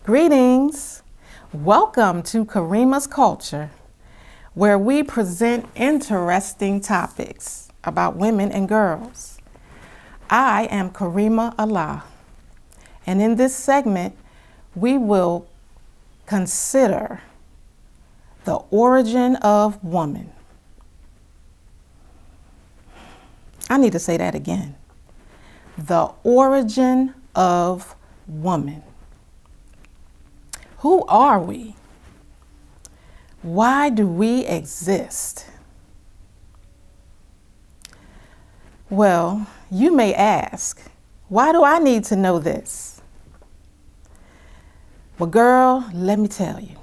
Greetings. Welcome to Karriemah's Culture, where we present interesting topics about women and girls. I am Karriemah Allah, and in this segment, we will consider the origin of woman. I need to say that again. The origin of woman. Who are we? Why do we exist? Well, you may ask, why do I need to know this? Well, girl, let me tell you.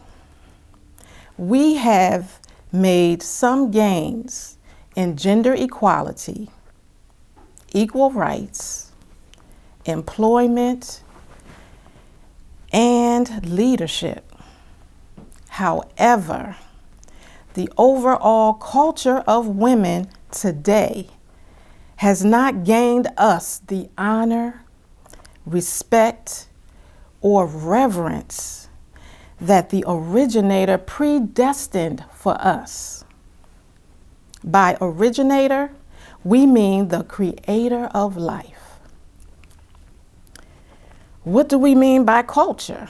We have made some gains in gender equality, equal rights, employment, and leadership. However, the overall culture of women today has not gained us the honor, respect, or reverence that the originator predestined for us. By originator, we mean the creator of life. What do we mean by culture?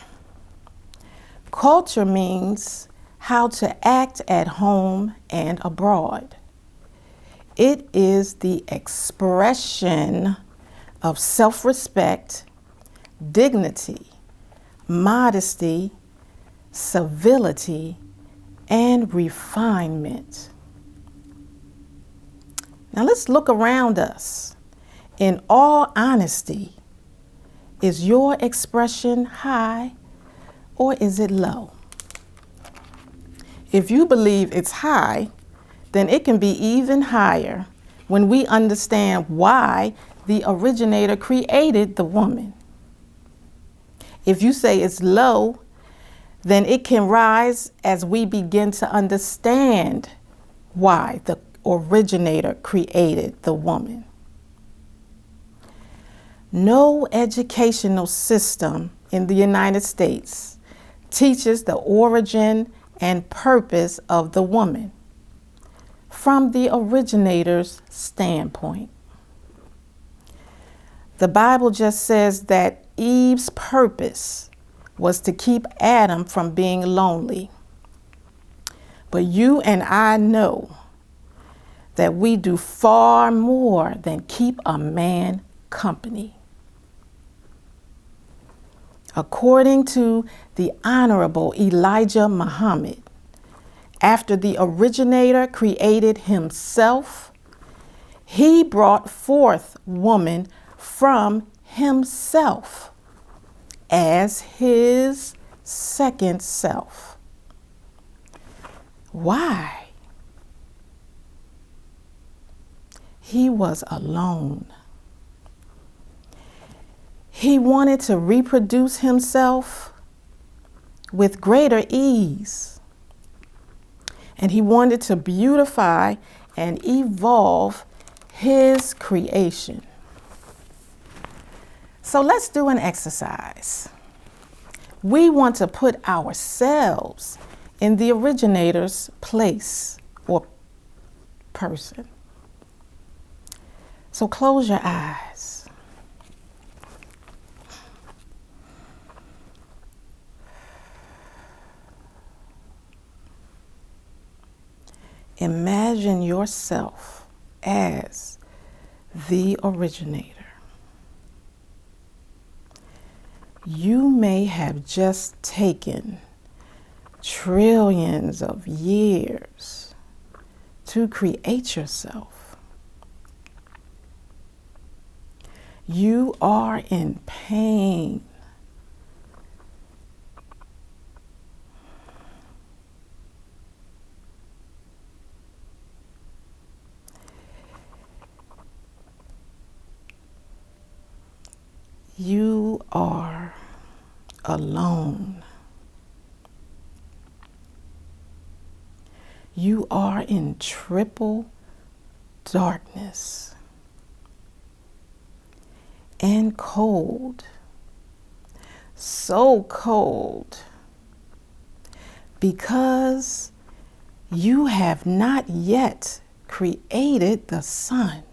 Culture means how to act at home and abroad. It is the expression of self-respect, dignity, modesty, civility, and refinement. Now let's look around us. In all honesty, is your expression high or is it low? If you believe it's high, then it can be even higher when we understand why the originator created the woman. If you say it's low, then it can rise as we begin to understand why the originator created the woman. No educational system in the United States teaches the origin and purpose of the woman from the originator's standpoint. The Bible just says that Eve's purpose was to keep Adam from being lonely. But you and I know that we do far more than keep a man company. According to the Honorable Elijah Muhammad, after the originator created himself, he brought forth woman from himself as his second self. Why? He was alone. He wanted to reproduce himself with greater ease. And he wanted to beautify and evolve his creation. So let's do an exercise. We want to put ourselves in the originator's place or person. So close your eyes. Imagine yourself as the originator. You may have just taken trillions of years to create yourself. You are in pain. You are alone. You are in triple darkness and cold. so cold, because you have not yet created the sun.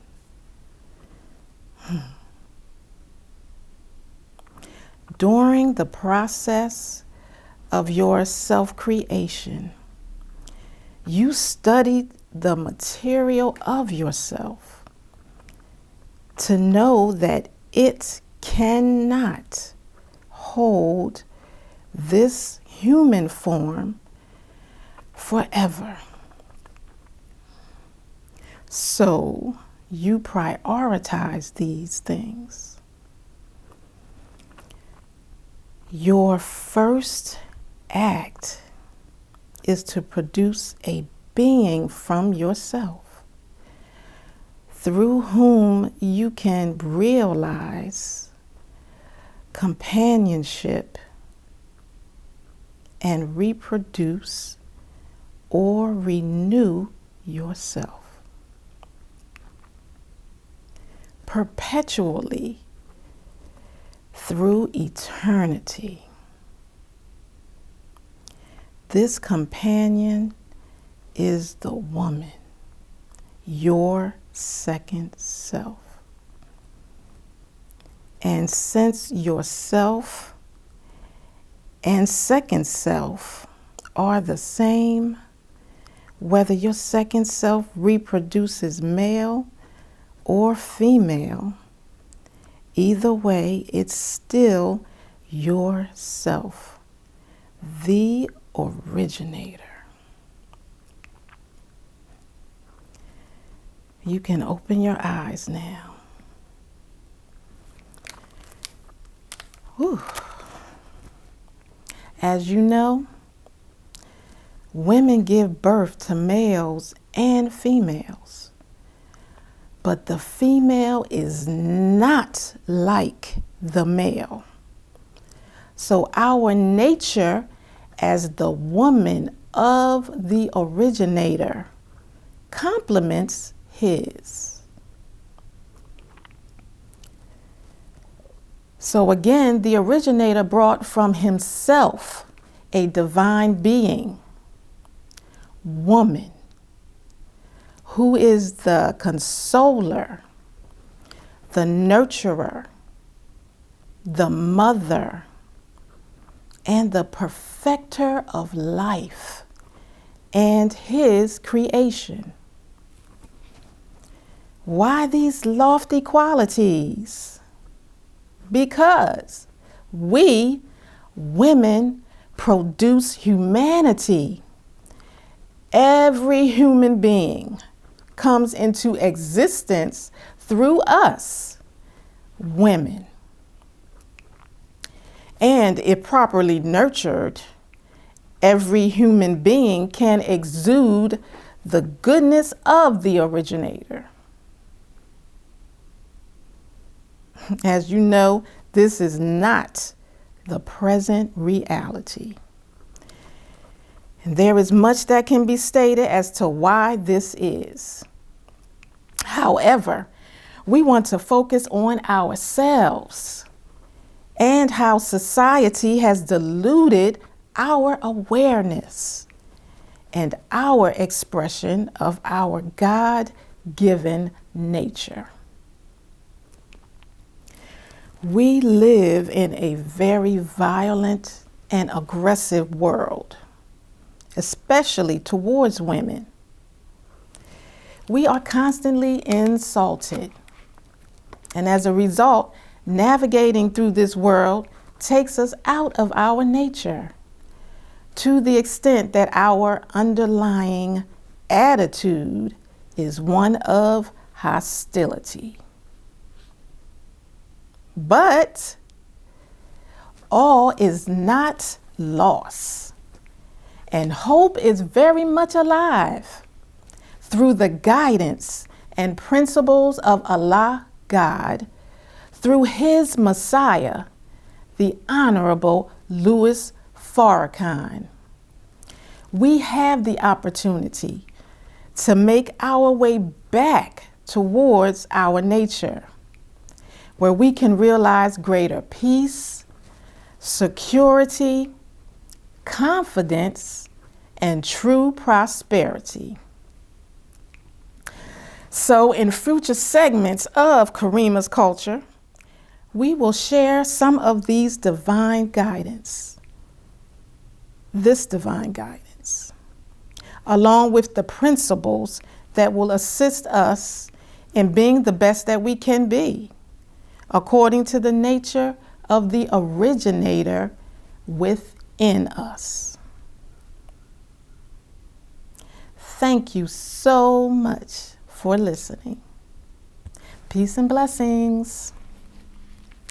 During the process of your self-creation, you studied the material of yourself to know that it cannot hold this human form forever. So you prioritize these things. Your first act is to produce a being from yourself through whom you can realize companionship and reproduce or renew yourself perpetually through eternity. This companion is the woman, your second self. And since yourself and second self are the same, whether your second self reproduces male or female, either way, it's still yourself, the originator. You can open your eyes now. Whew. As you know, women give birth to males and females, but the female is not like the male. So our nature as the woman of the originator complements his. So again, the originator brought from himself a divine being, woman, who is the consoler, the nurturer, the mother, and the perfecter of life and his creation. Why these lofty qualities? Because we, women, produce humanity. Every human being comes into existence through us, women. And if properly nurtured, every human being can exude the goodness of the originator. As you know, this is not the present reality. And there is much that can be stated as to why this is. However, we want to focus on ourselves and how society has diluted our awareness and our expression of our God-given nature. We live in a very violent and aggressive world, especially towards women. We are constantly insulted, and as a result, navigating through this world takes us out of our nature to the extent that our underlying attitude is one of hostility. But all is not lost, and hope is very much alive through the guidance and principles of Allah God, through his Messiah, the Honorable Louis Farrakhan. We have the opportunity to make our way back towards our nature, where we can realize greater peace, security, confidence, and true prosperity. So in future segments of Karriemah's Culture, we will share some of these divine guidance, along with the principles that will assist us in being the best that we can be, according to the nature of the originator within us. Thank you so much for listening. Peace and blessings.